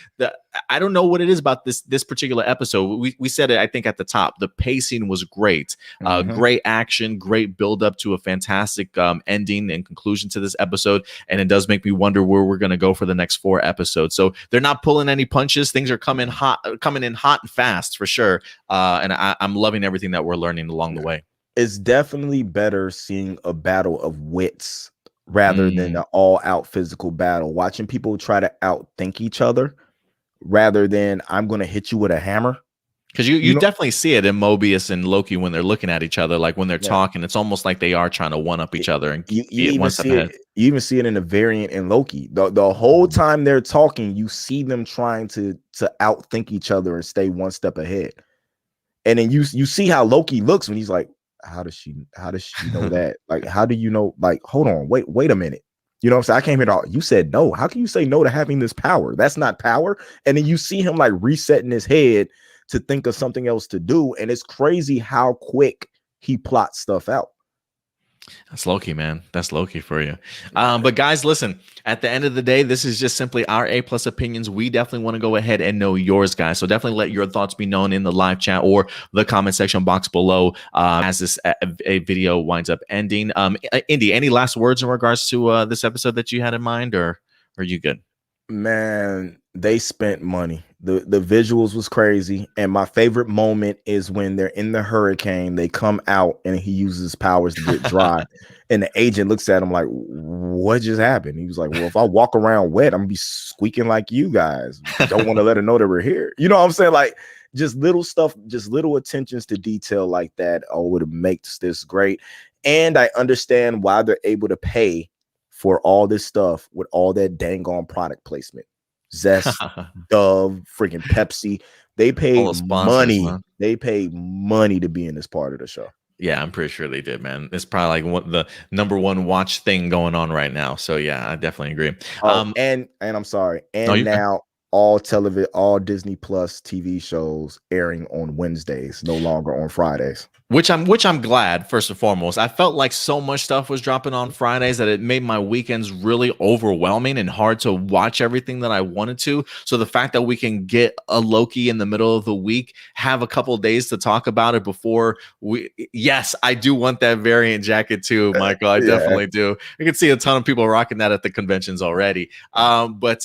I don't know what it is about this particular episode. We said it, I think, at the top. The pacing was great. Great action, great build up to a fantastic ending and conclusion to this episode. And it does make me wonder where we're going to go for the next 4 episodes. So they're not pulling any punches. Things are coming in hot and fast for sure. And I'm loving everything that we're learning along the way. It's definitely better seeing a battle of wits rather than an all-out physical battle. Watching people try to outthink each other rather than I'm going to hit you with a hammer. Because you definitely see it in Mobius and Loki when they're looking at each other, like when they're talking. It's almost like they are trying to one up each other and you even see it. You even see it in the variant in Loki. The whole time they're talking, you see them trying to outthink each other and stay one step ahead. And then you see how Loki looks when he's like, how does she know that? Like, how do you know? Like, hold on, wait a minute. You know what I'm saying? I came here to, you said no. How can you say no to having this power? That's not power. And then you see him like resetting his head to think of something else to do. And it's crazy how quick he plots stuff out. That's Loki, man. That's Loki for you. But guys, listen, at the end of the day, this is just simply our A+ opinions. We definitely want to go ahead and know yours, guys. So definitely let your thoughts be known in the live chat or the comment section box below as this a video winds up ending. Indy, any last words in regards to this episode that you had in mind, or are you good? Man, they spent money. The visuals was crazy, and my favorite moment is when they're in the hurricane. They come out, and he uses his powers to get dry, and the agent looks at him like, "What just happened?" He was like, "Well, if I walk around wet, I'm gonna be squeaking like you guys. Don't want to let her know that we're here." You know what I'm saying? Like just little stuff, just little attentions to detail like that. Oh, would makes this great, and I understand why they're able to pay for all this stuff with all that dang on product placement. Zest, Dove, freaking Pepsi. They All paid the sponsors, money. man. They paid money to be in this part of the show. Yeah, I'm pretty sure they did, man. It's probably like what the number one watch thing going on right now. So yeah, I definitely agree. Oh, and I'm sorry. No, And you can. now all television, all Disney Plus TV shows airing on Wednesdays, no longer on Fridays. Which I'm glad, first and foremost. I felt like so much stuff was dropping on Fridays that it made my weekends really overwhelming and hard to watch everything that I wanted to. So the fact that we can get a Loki in the middle of the week, have a couple of days to talk about it before we yes, I do want that variant jacket too, Michael. I Yeah. definitely do. I can see a ton of people rocking that at the conventions already. But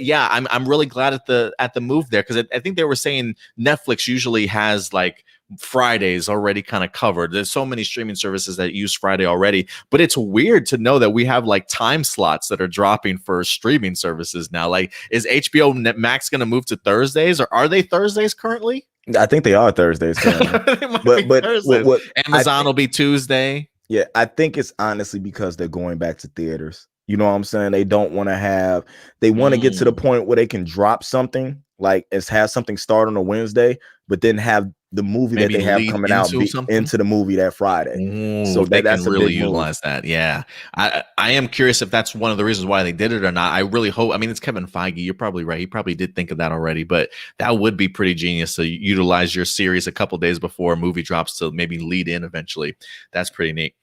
yeah, I'm really glad at the move there because I think they were saying Netflix usually has like Fridays already kind of covered. There's so many streaming services that use Friday already, but it's weird to know that we have like time slots that are dropping for streaming services now. Like, is HBO Max going to move to Thursdays, or are they Thursdays currently? I think they are Thursdays currently. They might be but Thursdays. what I Amazon will be Tuesday. Yeah, I think it's honestly because they're going back to theaters. You know what I'm saying? They don't want to have, they want to get to the point where they can drop something, like it's have something start on a Wednesday, but then have the movie Maybe that they have lead coming out into be something. into the movie that Friday. Ooh, So if they can that's a really big move. utilize that. Yeah. I am curious if that's one of the reasons why they did it or not. I really hope. I mean, it's Kevin Feige. You're probably right. He probably did think of that already, but that would be pretty genius to utilize your series a couple days before a movie drops to maybe lead in eventually. That's pretty neat.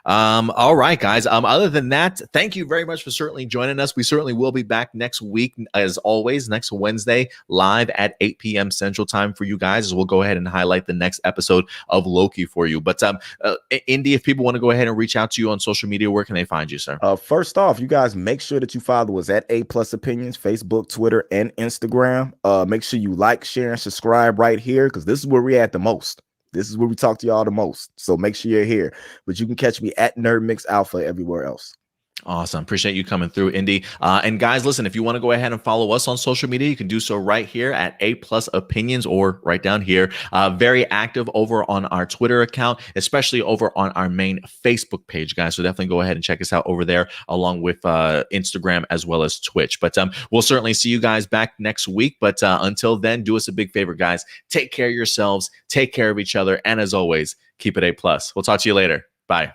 All right, guys. Other than that, thank you very much for certainly joining us. We certainly will be back next week, as always, next Wednesday, live at 8 p.m. Central Time for you guys, as we'll go ahead and highlight the next episode of Loki for you. But Indy, if people want to go ahead and reach out to you on social media, where can they find you, sir? First off, you guys make sure that you follow us at A Plus Opinions, Facebook, Twitter, and Instagram. Make sure you like, share, and subscribe right here because this is where we're at the most. This is where we talk to y'all the most. So make sure you're here. But you can catch me at Nerd Mix Alpha everywhere else. Awesome. Appreciate you coming through, Indy. And guys, listen, if you want to go ahead and follow us on social media, you can do so right here at A Plus Opinions or right down here. Very active over on our Twitter account, especially over on our main Facebook page, guys. So definitely go ahead and check us out over there, along with Instagram as well as Twitch. But we'll certainly see you guys back next week. But until then, do us a big favor, guys. Take care of yourselves, take care of each other, and as always, keep it A Plus. We'll talk to you later. Bye.